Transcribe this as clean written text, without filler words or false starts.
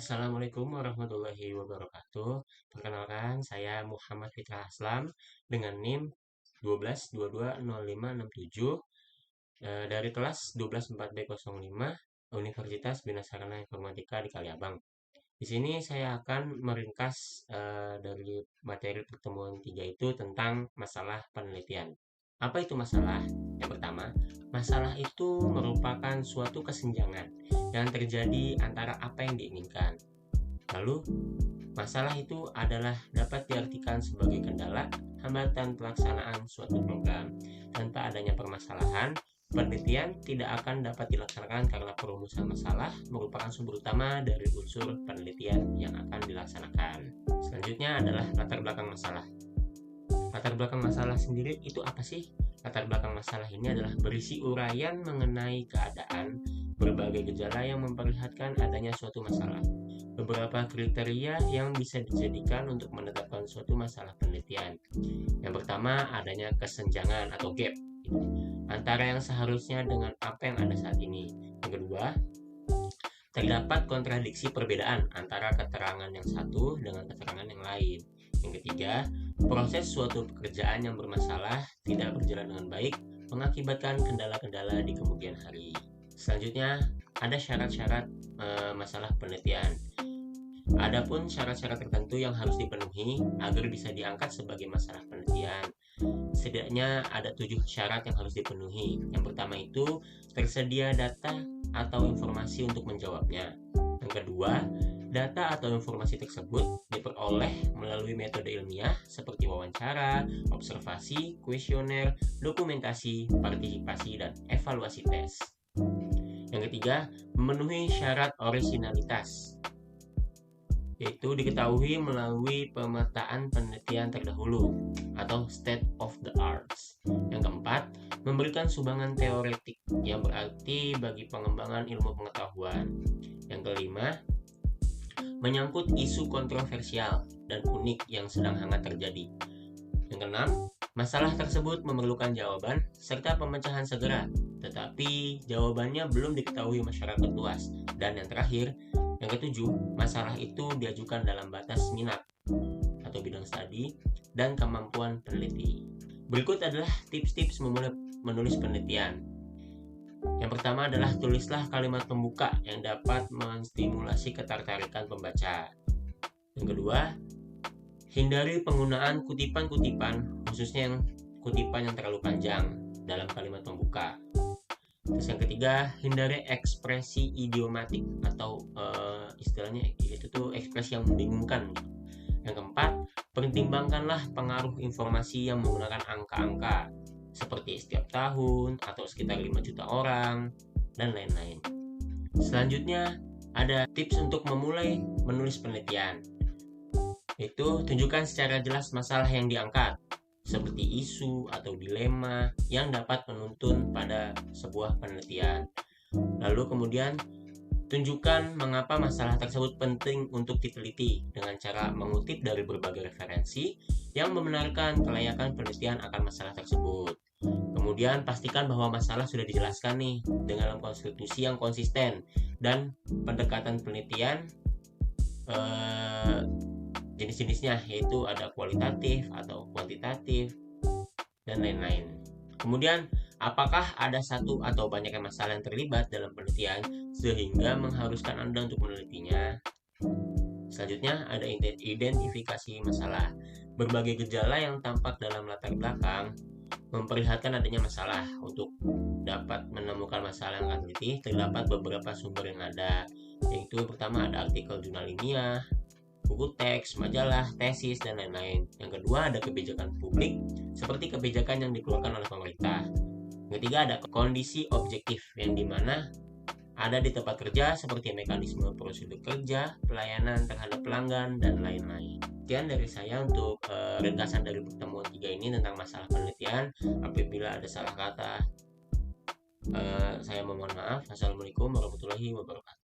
Assalamualaikum warahmatullahi wabarakatuh. Perkenalkan, saya Muhammad Fitra Aslam dengan NIM 12220567 dari kelas 124B05 Universitas Bina Sarana Informatika di Kaliabang. Di sini saya akan meringkas dari materi pertemuan 3 itu tentang masalah penelitian. Apa itu masalah? Yang pertama, masalah itu merupakan suatu kesenjangan yang terjadi antara apa yang diinginkan. Lalu, masalah itu adalah dapat diartikan sebagai kendala, hambatan pelaksanaan suatu program. Tanpa adanya permasalahan, penelitian tidak akan dapat dilaksanakan karena perumusan masalah merupakan sumber utama dari unsur penelitian yang akan dilaksanakan. Selanjutnya adalah latar belakang masalah. Latar belakang masalah sendiri itu apa sih? Latar belakang masalah ini adalah berisi uraian mengenai keadaan berbagai gejala yang memperlihatkan adanya suatu masalah. Beberapa kriteria yang bisa dijadikan untuk menetapkan suatu masalah penelitian. Yang pertama, adanya kesenjangan atau gap antara yang seharusnya dengan apa yang ada saat ini. Yang kedua, terdapat kontradiksi perbedaan antara keterangan yang satu dengan keterangan yang lain. Yang ketiga, proses suatu pekerjaan yang bermasalah tidak berjalan dengan baik mengakibatkan kendala-kendala di kemudian hari. Selanjutnya, ada syarat-syarat masalah penelitian. Adapun syarat-syarat tertentu yang harus dipenuhi agar bisa diangkat sebagai masalah penelitian. Setidaknya ada 7 syarat yang harus dipenuhi. Yang pertama itu tersedia data atau informasi untuk menjawabnya. Yang kedua, data atau informasi tersebut diperoleh melalui metode ilmiah seperti wawancara, observasi, kuesioner, dokumentasi, partisipasi, dan evaluasi tes. Yang ketiga, memenuhi syarat orisinalitas, yaitu diketahui melalui pemetaan penelitian terdahulu atau state of the arts. Yang keempat, memberikan sumbangan teoretik yang berarti bagi pengembangan ilmu pengetahuan. Yang kelima, menyangkut isu kontroversial dan unik yang sedang hangat terjadi. Yang keenam, masalah tersebut memerlukan jawaban serta pemecahan segera, tetapi jawabannya belum diketahui masyarakat luas. Dan yang terakhir, yang ketujuh, masalah itu diajukan dalam batas minat atau bidang studi dan kemampuan peneliti. Berikut adalah tips-tips memulai menulis penelitian. Yang pertama adalah tulislah kalimat pembuka yang dapat menstimulasi ketertarikan pembaca. Yang kedua, hindari penggunaan kutipan-kutipan, khususnya yang kutipan yang terlalu panjang dalam kalimat pembuka. Terus yang ketiga, hindari ekspresi idiomatik atau istilahnya itu tuh ekspresi yang membingungkan. Yang keempat, pertimbangkanlah pengaruh informasi yang menggunakan angka-angka seperti setiap tahun atau sekitar 5 juta orang dan lain-lain. Selanjutnya, ada tips untuk memulai menulis penelitian. Itu tunjukkan secara jelas masalah yang diangkat, seperti isu atau dilema yang dapat menuntun pada sebuah penelitian. Lalu kemudian tunjukkan mengapa masalah tersebut penting untuk diteliti dengan cara mengutip dari berbagai referensi yang membenarkan kelayakan penelitian akan masalah tersebut. Kemudian pastikan bahwa masalah sudah dijelaskan nih dengan konstitusi yang konsisten dan pendekatan penelitian jenis-jenisnya, yaitu ada kualitatif atau kuantitatif dan lain-lain. Kemudian, apakah ada satu atau banyak masalah yang terlibat dalam penelitian sehingga mengharuskan Anda untuk menelitinya? Selanjutnya, ada identifikasi masalah. Berbagai gejala yang tampak dalam latar belakang memperlihatkan adanya masalah. Untuk dapat menemukan masalah yang akan diteliti, terdapat beberapa sumber yang ada, yaitu pertama ada artikel jurnal ilmiah, buku teks, majalah, tesis, dan lain-lain. Yang kedua ada kebijakan publik, seperti kebijakan yang dikeluarkan oleh pemerintah. Yang ketiga ada kondisi objektif, yang dimana ada di tempat kerja seperti mekanisme prosedur kerja, pelayanan terhadap pelanggan, dan lain-lain. Sekian dari saya untuk ringkasan dari pertemuan 3 ini tentang masalah penelitian. Apabila ada salah kata, saya mohon maaf. Assalamualaikum warahmatullahi wabarakatuh.